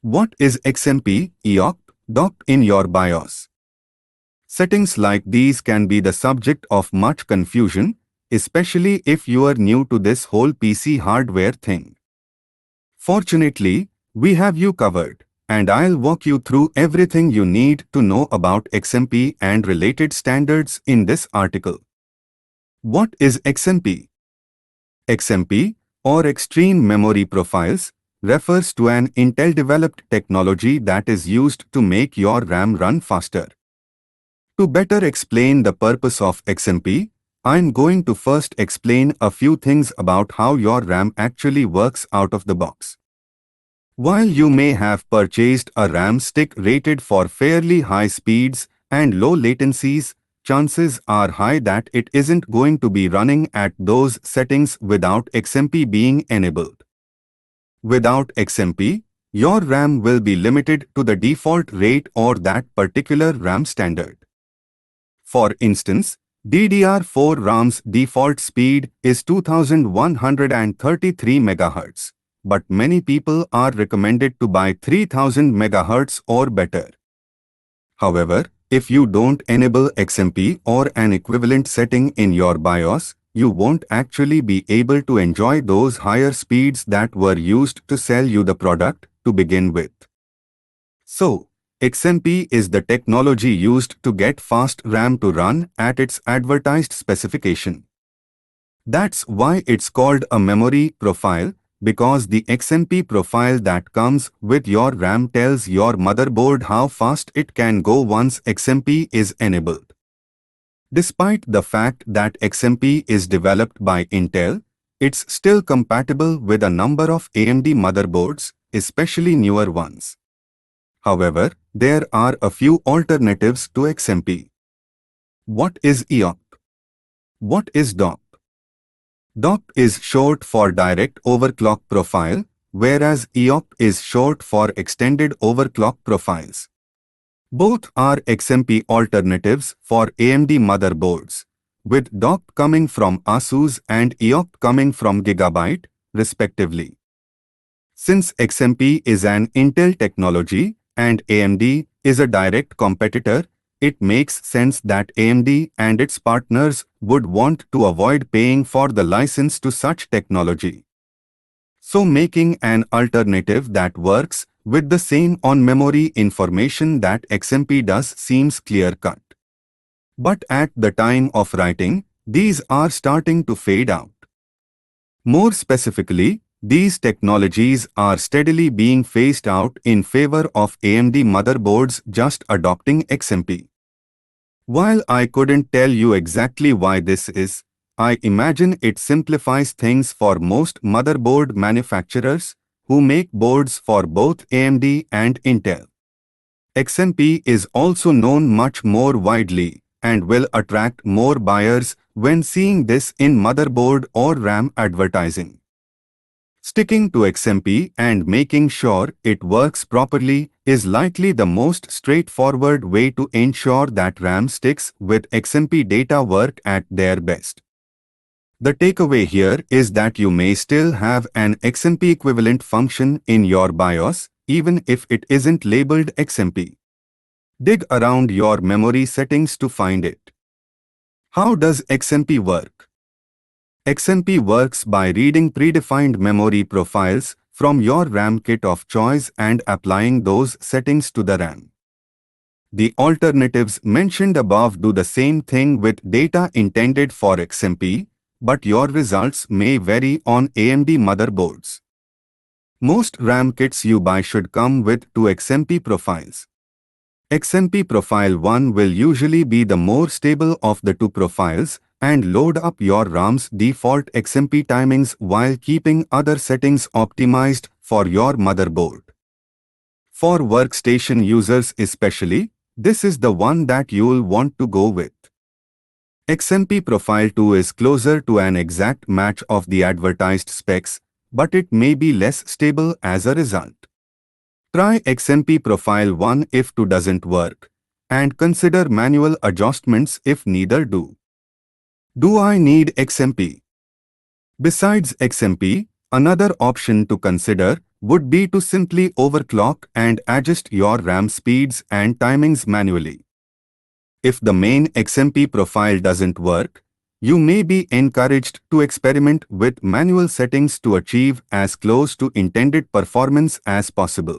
What is XMP, EOCP, DOCP in your BIOS? Settings like these can be the subject of much confusion, especially if you are new to this whole PC hardware thing. Fortunately, we have you covered, and I'll walk you through everything you need to know about XMP and related standards in this article. What is XMP? XMP, or Extreme Memory Profiles, refers to an Intel-developed technology that is used to make your RAM run faster. To better explain the purpose of XMP, I'm going to first explain a few things about how your RAM actually works out of the box. While you may have purchased a RAM stick rated for fairly high speeds and low latencies, chances are high that it isn't going to be running at those settings without XMP being enabled. Without XMP, your RAM will be limited to the default rate or that particular RAM standard. For instance, DDR4 RAM's default speed is 2133 MHz, but many people are recommended to buy 3000 MHz or better. However, if you don't enable XMP or an equivalent setting in your BIOS, you won't actually be able to enjoy those higher speeds that were used to sell you the product to begin with. So, XMP is the technology used to get fast RAM to run at its advertised specification. That's why it's called a memory profile, because the XMP profile that comes with your RAM tells your motherboard how fast it can go once XMP is enabled. Despite the fact that XMP is developed by Intel, it's still compatible with a number of AMD motherboards, especially newer ones. However, there are a few alternatives to XMP. What is EOCP? What is DOCP? DOCP is short for Direct Overclock Profile, whereas EOCP is short for Extended Overclock Profiles. Both are XMP alternatives for AMD motherboards, with DOCP coming from ASUS and EOCP coming from Gigabyte, respectively. Since XMP is an Intel technology, and AMD is a direct competitor, it makes sense that AMD and its partners would want to avoid paying for the license to such technology. So making an alternative that works with the same on-memory information that XMP does seems clear-cut. But at the time of writing, these are starting to fade out. More specifically, these technologies are steadily being phased out in favor of AMD motherboards just adopting XMP. While I couldn't tell you exactly why this is, I imagine it simplifies things for most motherboard manufacturers who make boards for both AMD and Intel. XMP is also known much more widely and will attract more buyers when seeing this in motherboard or RAM advertising. Sticking to XMP and making sure it works properly is likely the most straightforward way to ensure that RAM sticks with XMP data work at their best. The takeaway here is that you may still have an XMP equivalent function in your BIOS, even if it isn't labeled XMP. Dig around your memory settings to find it. How does XMP work? XMP works by reading predefined memory profiles from your RAM kit of choice and applying those settings to the RAM. The alternatives mentioned above do the same thing with data intended for XMP, but your results may vary on AMD motherboards. Most RAM kits you buy should come with two XMP profiles. XMP Profile 1 will usually be the more stable of the two profiles and load up your RAM's default XMP timings while keeping other settings optimized for your motherboard. For workstation users especially, this is the one that you'll want to go with. XMP Profile 2 is closer to an exact match of the advertised specs, but it may be less stable as a result. Try XMP Profile 1 if 2 doesn't work, and consider manual adjustments if neither do. Do I need XMP? Besides XMP, another option to consider would be to simply overclock and adjust your RAM speeds and timings manually. If the main XMP profile doesn't work, you may be encouraged to experiment with manual settings to achieve as close to intended performance as possible.